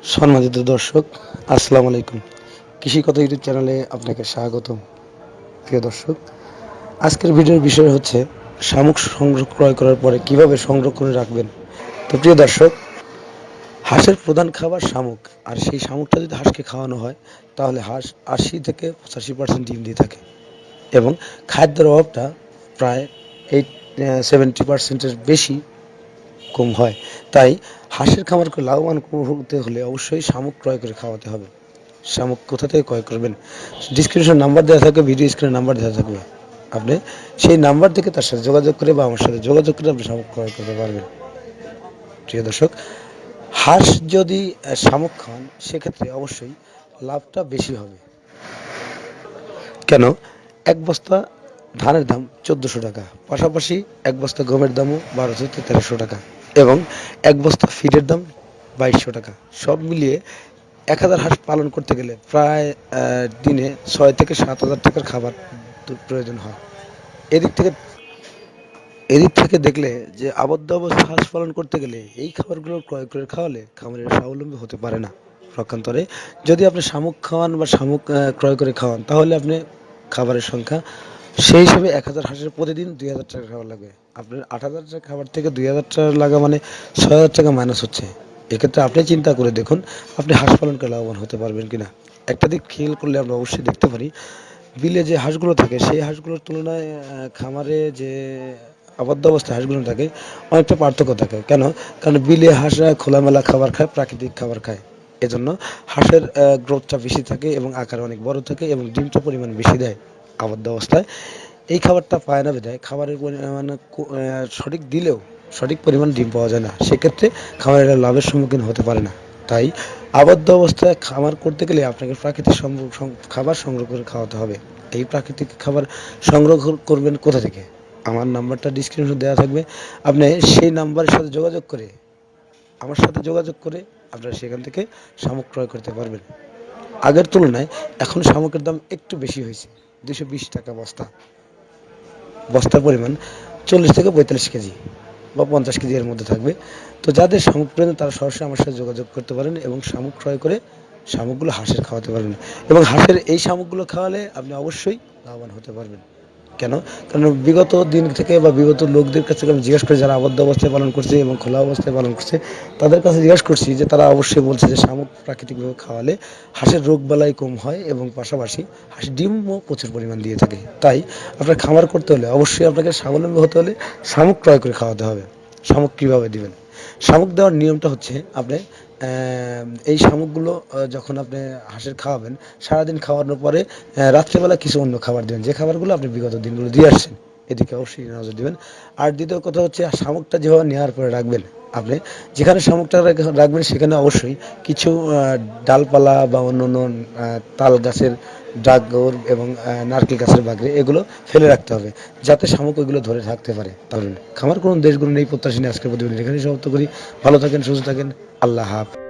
সম্মানিত দর্শক, আসসালামু আলাইকুম। কৃষি কথা ইউটিউব চ্যানেলে আপনাকে স্বাগতম। প্রিয় দর্শক, আজকের ভিডিওর বিষয় হচ্ছে শামুক সংগ্রহ ক্রয় করার পরে কিভাবে সংরক্ষণে রাখবেন। তো প্রিয় দর্শক, হাঁসের প্রধান খাবার শামুক, আর সেই শামুকটা যদি হাঁসকে খাওয়ানো হয় তাহলে হাঁস 80 থেকে 85% ডিম দিয়ে থাকে এবং খাদ্যের অভাবটা প্রায় 70%-এর বেশি কম হয়। তাই হাঁসের খামারকে লাভবান হতে হলে অবশ্যই শামুক ক্রয় করে খাওয়াতে হবে। শামুক কোথা থেকে ক্রয় করবেন? ডিসক্রিপশন নাম্বার দেওয়া থাকবে, ভিডিও স্ক্রিনে নাম্বার দেওয়া থাকবে। আপনি সেই নাম্বার থেকে তার সাথে যোগাযোগ করে বা আমার সাথে যোগাযোগ করে আপনি শামুক ক্রয় করতে পারবেন। প্রিয় দর্শক, হাঁস যদি শামুক খান সেক্ষেত্রে অবশ্যই লাভটা বেশি হবে। কেন? এক বস্তা ধানের দাম 1400 টাকা, পাশাপাশি এক বস্তা গমের দামও 1200-1300 টাকা এবং এক বস্তা ফিডের দাম 2200 টাকা। সব মিলিয়ে 1000 হাঁস পালন করতে গেলে প্রায় দিনে 6 থেকে 7 হাজার টাকার খাবার প্রয়োজন হয়। এদিক থেকে এদিক থেকে দেখলে যে আবদ্ধ অবস্থায় হাঁস পালন করতে গেলে এই খাবারগুলো ক্রয় করে খাওয়ালে খামারের স্বাবলম্বী হতে পারে না। পক্ষান্তরে যদি আপনি শামুক খাওয়ান বা শামুক ক্রয় করে খাওয়ান তাহলে আপনি খাবারের সংখ্যা সেই হিসেবে 1000 হাঁসের প্রতিদিন 2000 টাকা খাবার লাগবে। আপনার 8000 টাকা খাবার থেকে 2000 টাকা লাগা মানে 6000 টাকা মাইনাস হচ্ছে। এক্ষেত্রে আপনি চিন্তা করে দেখুন আপনি হাঁস পালন করে লাভবান হতে পারবেন কিনা। একটা দিক খেয়াল করলে আমরা অবশ্যই দেখতে পারি, বিলে যে হাঁসগুলো থাকে সেই হাঁসগুলোর তুলনায় খামারে যে আবদ্ধ অবস্থায় হাঁসগুলো থাকে অনেকটা পার্থক্য থাকে। কেন? কারণ বিলে হাঁসরা খোলামেলা খাবার খায়, প্রাকৃতিক খাবার খায়। এজন্য হাঁসের গ্রোথটা বেশি থাকে এবং আকার অনেক বড় থাকে এবং ডিমটা পরিমাণ বেশি দেয়। আবদ্ধ অবস্থায় এই খাবারটা পায় না বিধায় খাবারের পরিমাণ সঠিক দিলেও সঠিক পরিমাণ ডিম পাওয়া যায় না। সেক্ষেত্রে খামারেরা লাভের সম্মুখীন হতে পারে না। তাই আবদ্ধ অবস্থায় খামার করতে গেলে আপনাকে প্রাকৃতিক খাবার সংগ্রহ করে খাওয়াতে হবে। এই প্রাকৃতিক খাবার সংগ্রহ করবেন কোথা থেকে? আমার নাম্বারটা ডিসক্রিপশনে দেওয়া থাকবে। আপনি সেই নাম্বারের সাথে যোগাযোগ করে আমার সাথে যোগাযোগ করে আপনারা সেখান থেকে শামুক ক্রয় করতে পারবেন। আগের তুলনায় এখন শামুকের দাম একটু বেশি হয়েছে। 220 টাকা বস্তা। বস্তার পরিমাণ 40 থেকে 45 কেজি বা 50 কেজি এর মধ্যে থাকবে। তো যাদের শামুক প্রয়োজন তারা সরাসরি আমার সাথে যোগাযোগ করতে পারেন এবং শামুক ক্রয় করে শামুকগুলো হাঁসের খাওয়াতে পারবেন এবং হাঁসের এই শামুকগুলো খাওয়ালে আপনি অবশ্যই লাভবান হতে পারবেন। কেন? কারণ বিগত দিন থেকে বা বিগত লোকদের কাছ থেকে আমি জিজ্ঞেস করি যারা আবদ্ধ অবস্থায় পালন করছে এবং খোলা অবস্থায় পালন করছে তাদের কাছে জিজ্ঞেস করছি যে তারা অবশ্যই বলছে যে শামুক প্রাকৃতিকভাবে খাওয়ালে হাঁসের রোগবালাই কম হয় এবং পাশাপাশি হাঁস ডিমও প্রচুর পরিমাণ দিয়ে থাকে। তাই আপনার খামার করতে হলে অবশ্যই আপনাকে স্বাবলম্বী হতে হলে শামুক ক্রয় করে খাওয়াতে হবে। শামুক কীভাবে দিবেন? শামুক দেওয়ার নিয়মটা হচ্ছে আপনি এই শামুকগুলো যখন আপনি হাঁসের খাওয়াবেন সারাদিন খাওয়ানোর পরে রাত্রেবেলা কিছু অন্য খাবার দেবেন যে খাবারগুলো আপনি বিগত দিনগুলো দিয়ে আসছেন। এদিকে অবশ্যই নজর দেবেন। আর দ্বিতীয় কথা হচ্ছে শামুকটা যেভাবে নেওয়ার পরে রাখবেন, আপনি যেখানে শামুকটা রাখবেন সেখানে অবশ্যই কিছু ডালপালা বা অন্য অন্য তাল গাছের ডাগর এবং নারকেল গাছের বাগড়ে এগুলো ফেলে রাখতে হবে যাতে শামুক ওইগুলো ধরে থাকতে পারে। তাহলে খামার কোনো দেশগুলো নেই প্রত্যাশী নিয়ে আজকের প্রতিদিন এখানেই সমাপ্ত করি। ভালো থাকেন, সুস্থ থাকেন, আল্লাহ হাফেজ।